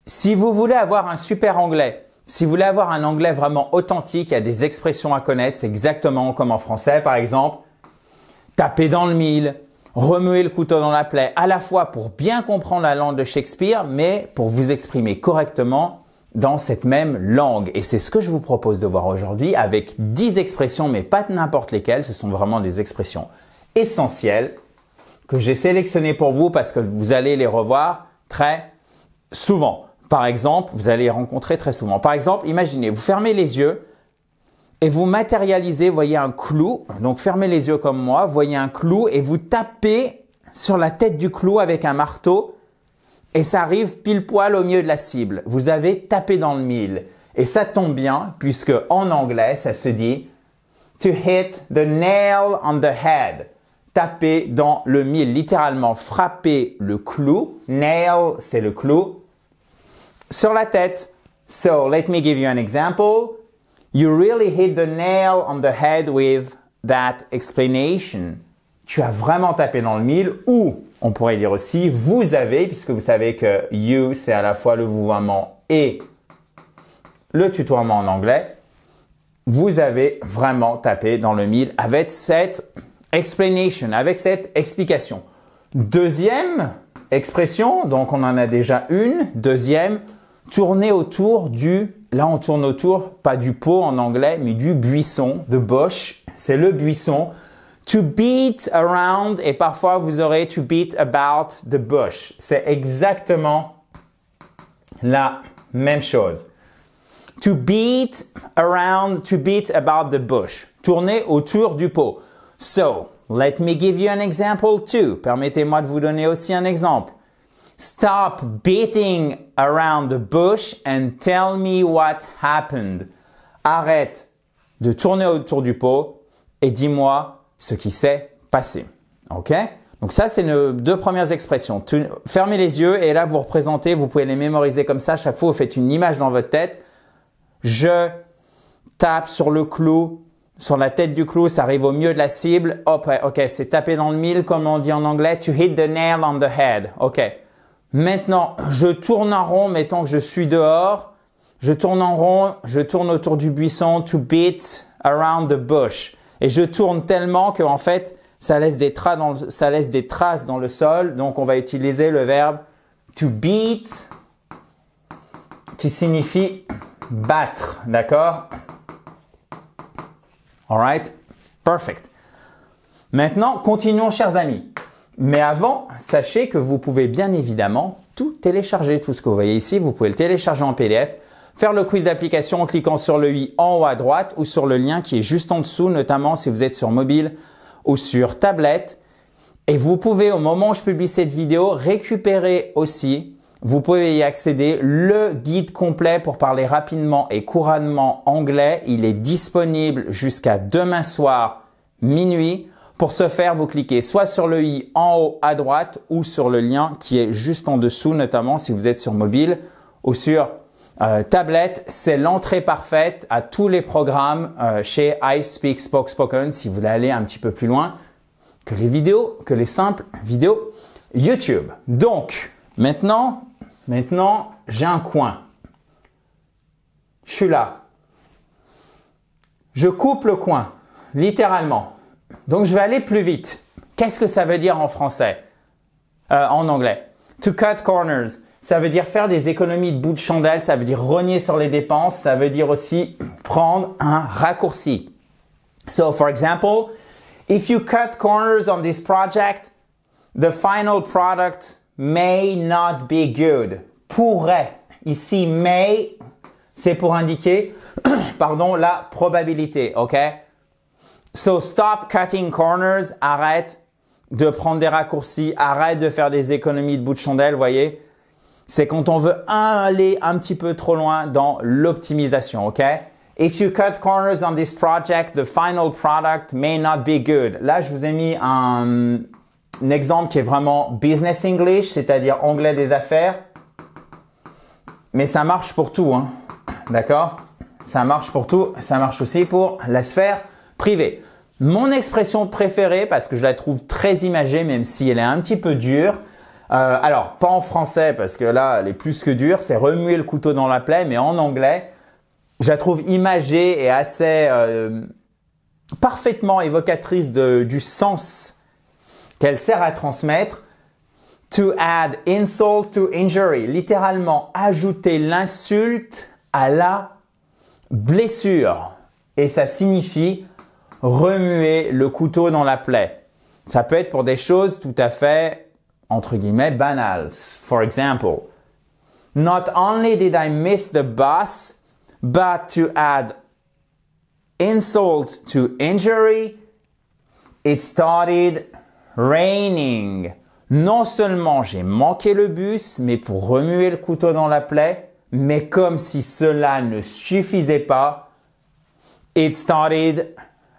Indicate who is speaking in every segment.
Speaker 1: Si vous voulez avoir un super anglais, si vous voulez avoir un anglais vraiment authentique, il y a des expressions à connaître, c'est exactement comme en français par exemple. Taper dans le mille, remuer le couteau dans la plaie, à la fois pour bien comprendre la langue de Shakespeare, mais pour vous exprimer correctement dans cette même langue. Et c'est ce que je vous propose de voir aujourd'hui avec 10 expressions, mais pas n'importe lesquelles. Ce sont vraiment des expressions essentielles que j'ai sélectionnées pour vous parce que vous allez les revoir très souvent. Par exemple, vous allez les rencontrer très souvent. Par exemple, imaginez, vous fermez les yeux et vous matérialisez, voyez un clou. Donc, fermez les yeux comme moi, voyez un clou et vous tapez sur la tête du clou avec un marteau et ça arrive pile poil au milieu de la cible. Vous avez tapé dans le mille. Et ça tombe bien puisque en anglais, ça se dit « to hit the nail on the head ». Taper dans le mille, littéralement frapper le clou. Nail, c'est le clou. Sur la tête. So, let me give you an example. You really hit the nail on the head with that explanation. Tu as vraiment tapé dans le mille ou, on pourrait dire aussi, vous avez, puisque vous savez que you, c'est à la fois le vouvoiement et le tutoiement en anglais. Vous avez vraiment tapé dans le mille avec cette explanation, avec cette explication. Deuxième expression, donc on en a déjà une. Deuxième, tourner autour du, là on tourne autour, pas du pot en anglais, mais du buisson, the bush, c'est le buisson. To beat around et parfois vous aurez to beat about the bush. C'est exactement la même chose. To beat around, to beat about the bush. Tourner autour du pot. So, let me give you an example too. Permettez-moi de vous donner aussi un exemple. Stop beating around the bush and tell me what happened. Arrête de tourner autour du pot et dis-moi ce qui s'est passé. OK? Donc ça, c'est nos deux premières expressions. Fermez les yeux et là, vous représentez, vous pouvez les mémoriser comme ça. Chaque fois, vous faites une image dans votre tête. Je tape sur le clou. Sur la tête du clou, ça arrive au milieu de la cible. Hop, OK, c'est taper dans le mille, comme on dit en anglais. To hit the nail on the head. OK. Maintenant, je tourne en rond, mettons que je suis dehors. Je tourne en rond, je tourne autour du buisson. To beat around the bush. Et je tourne tellement que en fait, ça laisse des traces dans le sol. Donc, on va utiliser le verbe to beat qui signifie battre. D'accord? Alright, perfect. Maintenant, continuons, chers amis. Mais avant, sachez que vous pouvez bien évidemment tout télécharger. Tout ce que vous voyez ici, vous pouvez le télécharger en PDF, faire le quiz d'application en cliquant sur le i en haut à droite ou sur le lien qui est juste en dessous, notamment si vous êtes sur mobile ou sur tablette. Et vous pouvez, au moment où je publie cette vidéo, récupérer aussi, vous pouvez y accéder, le guide complet pour parler rapidement et couramment anglais. Il est disponible jusqu'à demain soir, minuit. Pour ce faire, vous cliquez soit sur le i en haut à droite ou sur le lien qui est juste en dessous, notamment si vous êtes sur mobile ou sur tablette. C'est l'entrée parfaite à tous les programmes chez I Speak Spoken si vous voulez aller un petit peu plus loin que les vidéos, que les simples vidéos YouTube. Donc, maintenant, j'ai un coin. Je suis là. Je coupe le coin, littéralement. Donc, je vais aller plus vite. Qu'est-ce que ça veut dire en français? En anglais. To cut corners. Ça veut dire faire des économies de bout de chandelle. Ça veut dire rogner sur les dépenses. Ça veut dire aussi prendre un raccourci. So, for example, if you cut corners on this project, the final product may not be good. Pourrait. Ici, may, c'est pour indiquer, pardon, la probabilité, OK? So, stop cutting corners. Arrête de prendre des raccourcis. Arrête de faire des économies de bout de chandelle, voyez? C'est quand on veut aller un petit peu trop loin dans l'optimisation, OK? If you cut corners on this project, the final product may not be good. Là, je vous ai mis un exemple qui est vraiment business English, c'est-à-dire anglais des affaires. Mais ça marche pour tout, hein. D'accord? Ça marche pour tout. Ça marche aussi pour la sphère privée. Mon expression préférée, parce que je la trouve très imagée, même si elle est un petit peu dure, Alors, pas en français parce que là, elle est plus que dure. C'est remuer le couteau dans la plaie, mais en anglais, je la trouve imagée et assez parfaitement évocatrice du sens qu'elle sert à transmettre. To add insult to injury. Littéralement, ajouter l'insulte à la blessure. Et ça signifie remuer le couteau dans la plaie. Ça peut être pour des choses tout à fait, entre guillemets, banales. For example, not only did I miss the bus, but to add insult to injury, it started raining. Non seulement j'ai manqué le bus, mais pour remuer le couteau dans la plaie, mais comme si cela ne suffisait pas, it started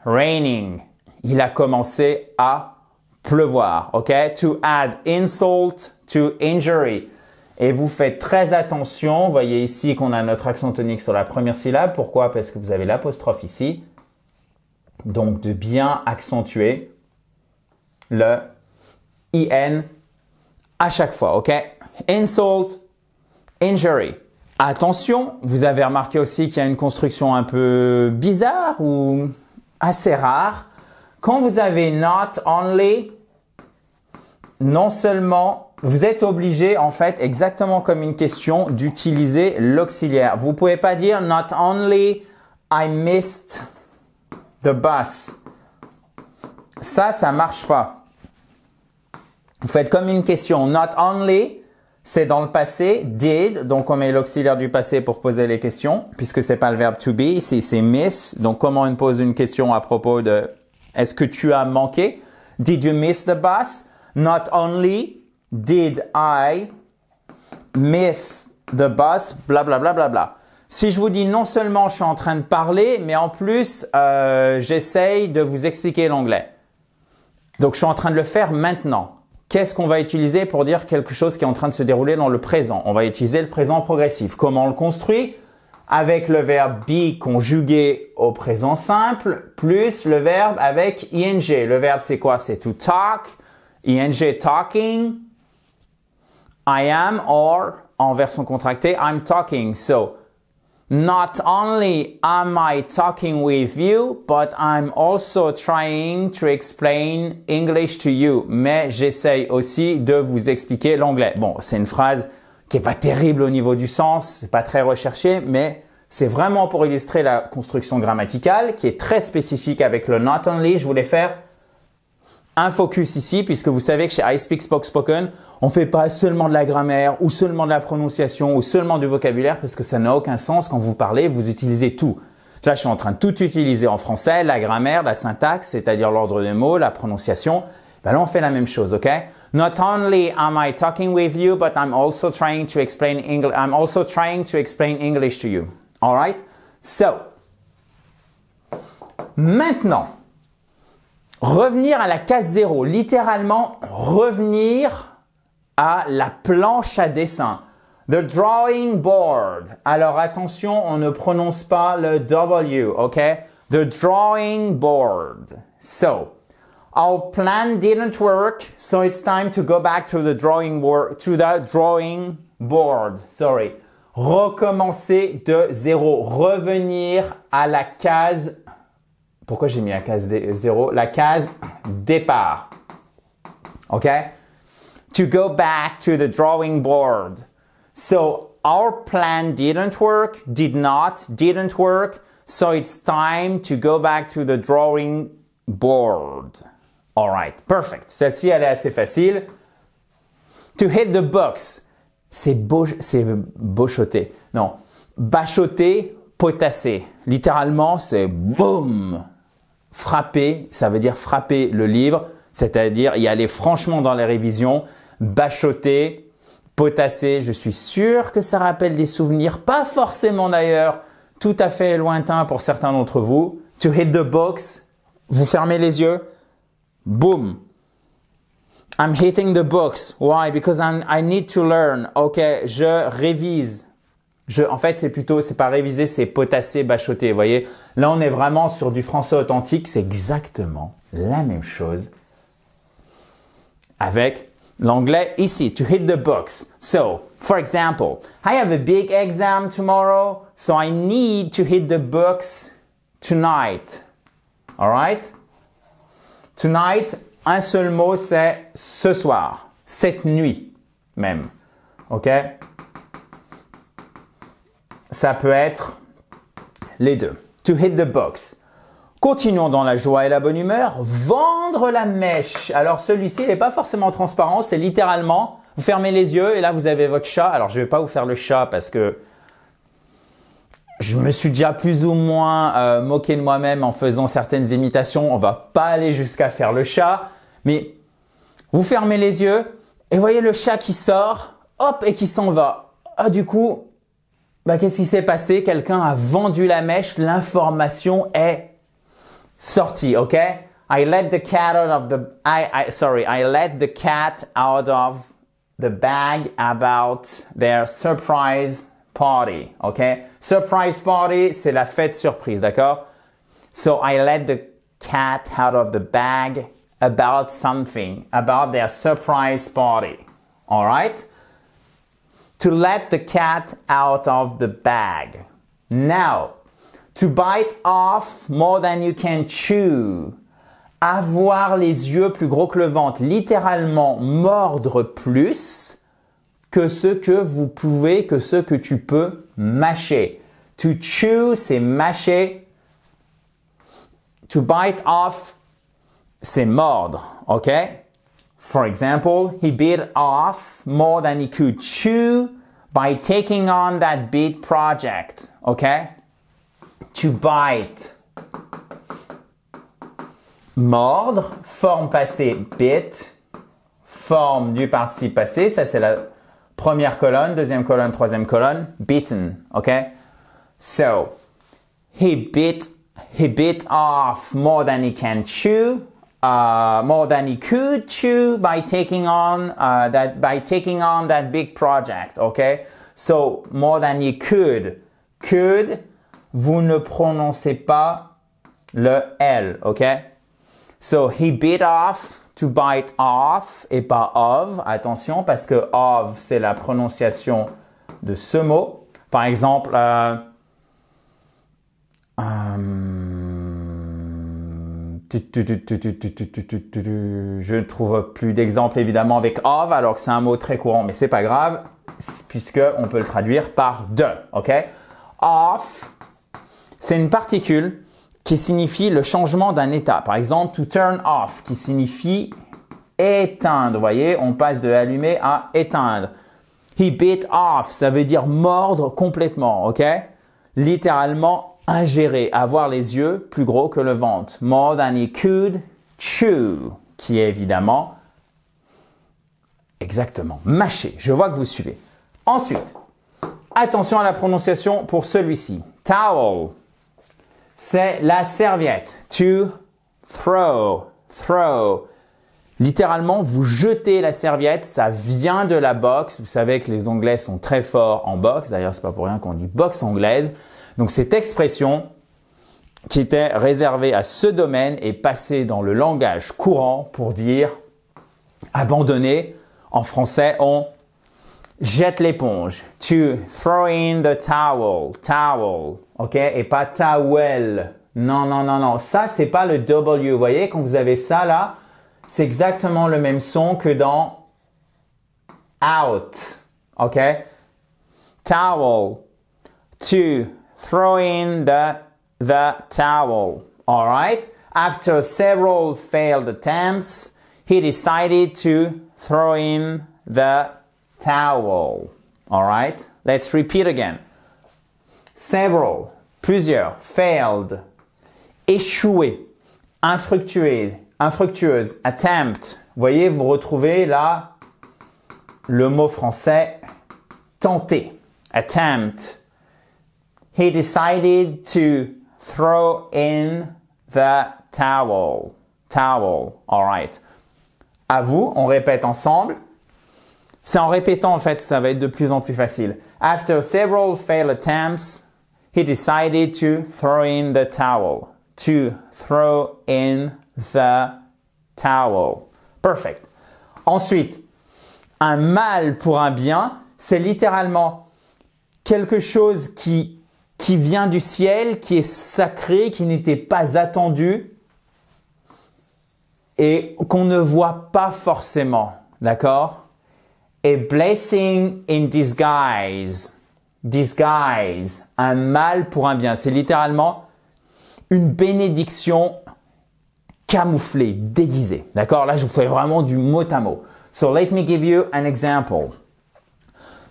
Speaker 1: raining. Il a commencé à pleuvoir, ok? To add insult to injury. Et vous faites très attention. Vous voyez ici qu'on a notre accent tonique sur la première syllabe. Pourquoi? Parce que vous avez l'apostrophe ici. Donc, de bien accentuer le IN à chaque fois, ok? Insult, injury. Attention, vous avez remarqué aussi qu'il y a une construction un peu bizarre ou assez rare. Quand vous avez not only, non seulement, vous êtes obligé, en fait, exactement comme une question, d'utiliser l'auxiliaire. Vous pouvez pas dire not only I missed the bus. Ça marche pas. Vous faites comme une question. Not only, c'est dans le passé. Did, donc on met l'auxiliaire du passé pour poser les questions, puisque c'est pas le verbe to be. Ici, c'est miss. Donc, comment on pose une question à propos de est-ce que tu as manqué? Did you miss the bus? Not only did I miss the bus, bla bla bla bla bla. Si je vous dis non seulement je suis en train de parler, mais en plus, j'essaye de vous expliquer l'anglais. Donc, je suis en train de le faire maintenant. Qu'est-ce qu'on va utiliser pour dire quelque chose qui est en train de se dérouler dans le présent? On va utiliser le présent progressif. Comment on le construit? Avec le verbe be conjugué au présent simple, plus le verbe avec ing. Le verbe, c'est quoi? C'est to talk. Ing, talking. I am, or, en version contractée, I'm talking. So, not only am I talking with you, but I'm also trying to explain English to you. Mais j'essaye aussi de vous expliquer l'anglais. Bon, c'est une phrase qui est pas terrible au niveau du sens, c'est pas très recherché, mais c'est vraiment pour illustrer la construction grammaticale qui est très spécifique avec le not only. Je voulais faire un focus ici, puisque vous savez que chez I Speak Spoke Spoken, on fait pas seulement de la grammaire ou seulement de la prononciation ou seulement du vocabulaire, parce que ça n'a aucun sens. Quand vous parlez, vous utilisez tout. Là, je suis en train de tout utiliser en français, la grammaire, la syntaxe, c'est-à-dire l'ordre des mots, la prononciation. Ben là, on fait la même chose, ok? Not only am I talking with you, but I'm also trying to explain English. I'm also trying to explain English to you. All right? So, maintenant, revenir à la case 0, littéralement revenir à la planche à dessin. The drawing board. Alors attention, on ne prononce pas le W, ok? The drawing board. So, our plan didn't work, so it's time to go back to the drawing board. Sorry. Recommencer de 0. Revenir à la case. Pourquoi j'ai mis la case 0? La case départ. OK? To go back to the drawing board. So, our plan didn't work, didn't work. So, it's time to go back to the drawing board. All right, perfect. Celle-ci, elle est assez facile. To hit the books. C'est bochoter. Non. Bachoter, potasser. Littéralement, c'est boum. Frapper, ça veut dire frapper le livre. C'est-à-dire y aller franchement dans les révisions. Bachoter, potasser. Je suis sûr que ça rappelle des souvenirs, pas forcément d'ailleurs, tout à fait lointains pour certains d'entre vous. To hit the books. Vous fermez les yeux. Boom. I'm hitting the books. Why? Because I need to learn. Ok, je révise. En fait, c'est pas réviser, c'est potasser, bachoter. Vous voyez? Là, on est vraiment sur du français authentique. C'est exactement la même chose avec L'anglais ici, to hit the books. So, for example, I have a big exam tomorrow, so I need to hit the books tonight. All right? Tonight, un seul mot, c'est ce soir, cette nuit même. OK? Ça peut être les deux. To hit the books. Continuons dans la joie et la bonne humeur. Vendre la mèche. Alors celui-ci, il n'est pas forcément transparent. C'est littéralement, vous fermez les yeux et là, vous avez votre chat. Alors je ne vais pas vous faire le chat parce que je me suis déjà plus ou moins moqué de moi-même en faisant certaines imitations. On va pas aller jusqu'à faire le chat. Mais vous fermez les yeux et voyez le chat qui sort, hop, et qui s'en va. Ah, du coup, qu'est-ce qui s'est passé? Quelqu'un a vendu la mèche. L'information est sorti, OK? I let the cat out of the I let the cat out of the bag about their surprise party, OK? Surprise party, c'est la fête surprise, d'accord? So I let the cat out of the bag about something, about their surprise party. All right? To let the cat out of the bag. Now, to bite off more than you can chew. Avoir les yeux plus gros que le ventre. Littéralement, mordre plus que ce que vous pouvez, que ce que tu peux mâcher. To chew, c'est mâcher. To bite off, c'est mordre. OK? For example, he bit off more than he could chew by taking on that big project. OK? To bite. Mordre, forme passée bit, forme du participe passé, ça c'est la première colonne, deuxième colonne, troisième colonne, bitten, OK? So, he bit off more than he can chew, more than he could chew by taking on that big project, OK? So, more than he could. Could, vous ne prononcez pas le L, OK? So, he bit off, to bite off, et pas of. Attention, parce que of, c'est la prononciation de ce mot. Par exemple, je ne trouve plus d'exemple évidemment avec of, alors que c'est un mot très courant, mais c'est pas grave, puisque on peut le traduire par de, ok? Off, c'est une particule qui signifie le changement d'un état. Par exemple, to turn off, qui signifie éteindre. Vous voyez, on passe de allumer à éteindre. He bit off, ça veut dire mordre complètement, ok? Littéralement, ingérer, avoir les yeux plus gros que le ventre. More than he could chew, qui est évidemment, exactement, mâcher. Je vois que vous suivez. Ensuite, attention à la prononciation pour celui-ci. Towel. C'est la serviette. To throw. Throw. Littéralement, vous jetez la serviette. Ça vient de la boxe. Vous savez que les Anglais sont très forts en boxe. D'ailleurs, c'est pas pour rien qu'on dit boxe anglaise. Donc, cette expression qui était réservée à ce domaine est passée dans le langage courant pour dire abandonner. En français, on jette l'éponge. To throw in the towel. Towel. OK? Et pas towel. Non, non, non, non. Ça, c'est pas le W. Vous voyez, quand vous avez ça là, c'est exactement le même son que dans out. OK? Towel. To throw in the towel. All right? After several failed attempts, he decided to throw in the towel. All right? Let's repeat again. Several, plusieurs, failed, échoué, infructueuse, attempt. Vous voyez, vous retrouvez là le mot français tenter, attempt. He decided to throw in the towel. Towel, all right. À vous, on répète ensemble. C'est en répétant, en fait, ça va être de plus en plus facile. After several failed attempts, he decided to throw in the towel. To throw in the towel. Perfect. Ensuite, un mal pour un bien, c'est littéralement quelque chose qui vient du ciel, qui est sacré, qui n'était pas attendu et qu'on ne voit pas forcément. D'accord? A blessing in disguise. Disguise. Un mal pour un bien. C'est littéralement une bénédiction camouflée, déguisée. D'accord? Là, je vous fais vraiment du mot à mot. So, let me give you an example.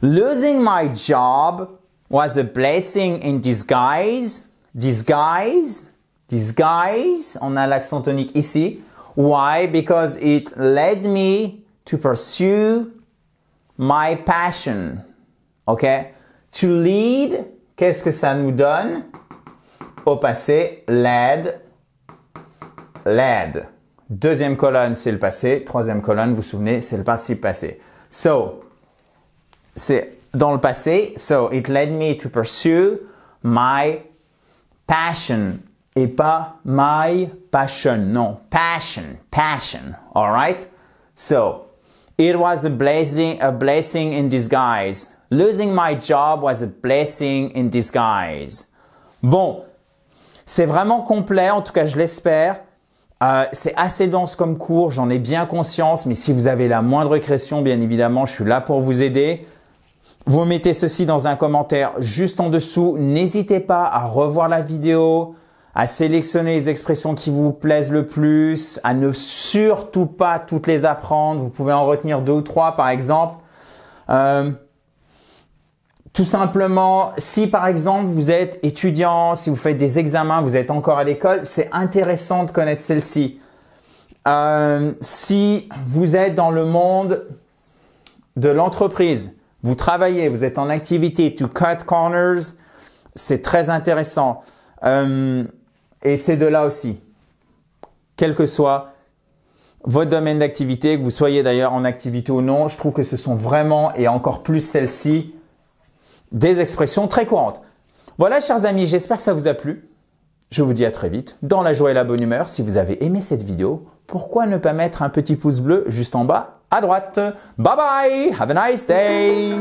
Speaker 1: Losing my job was a blessing in disguise. Disguise. Disguise. On a l'accent tonique ici. Why? Because it led me to pursue my passion. OK? To lead, qu'est-ce que ça nous donne? Au passé, led. Led. Deuxième colonne, c'est le passé. Troisième colonne, vous vous souvenez, c'est le participe passé. So, c'est dans le passé. So, it led me to pursue my passion. Et pas my passion. Non, passion. Passion. All right? So, it was a blessing in disguise. Losing my job was a blessing in disguise. Bon, c'est vraiment complet, en tout cas je l'espère. C'est assez dense comme cours, j'en ai bien conscience, mais si vous avez la moindre question, bien évidemment, je suis là pour vous aider. Vous mettez ceci dans un commentaire juste en dessous. N'hésitez pas à revoir la vidéo, à sélectionner les expressions qui vous plaisent le plus, à ne surtout pas toutes les apprendre. Vous pouvez en retenir 2 ou 3 par exemple. Tout simplement, si par exemple vous êtes étudiant, si vous faites des examens, vous êtes encore à l'école, c'est intéressant de connaître celle-ci. Si vous êtes dans le monde de l'entreprise, vous travaillez, vous êtes en activité, to cut corners, c'est très intéressant. Et c'est de là aussi, quel que soit votre domaine d'activité, que vous soyez d'ailleurs en activité ou non, je trouve que ce sont vraiment, et encore plus celle-ci, des expressions très courantes. Voilà, chers amis, j'espère que ça vous a plu. Je vous dis à très vite, dans la joie et la bonne humeur. Si vous avez aimé cette vidéo, pourquoi ne pas mettre un petit pouce bleu juste en bas à droite? Bye bye, have a nice day.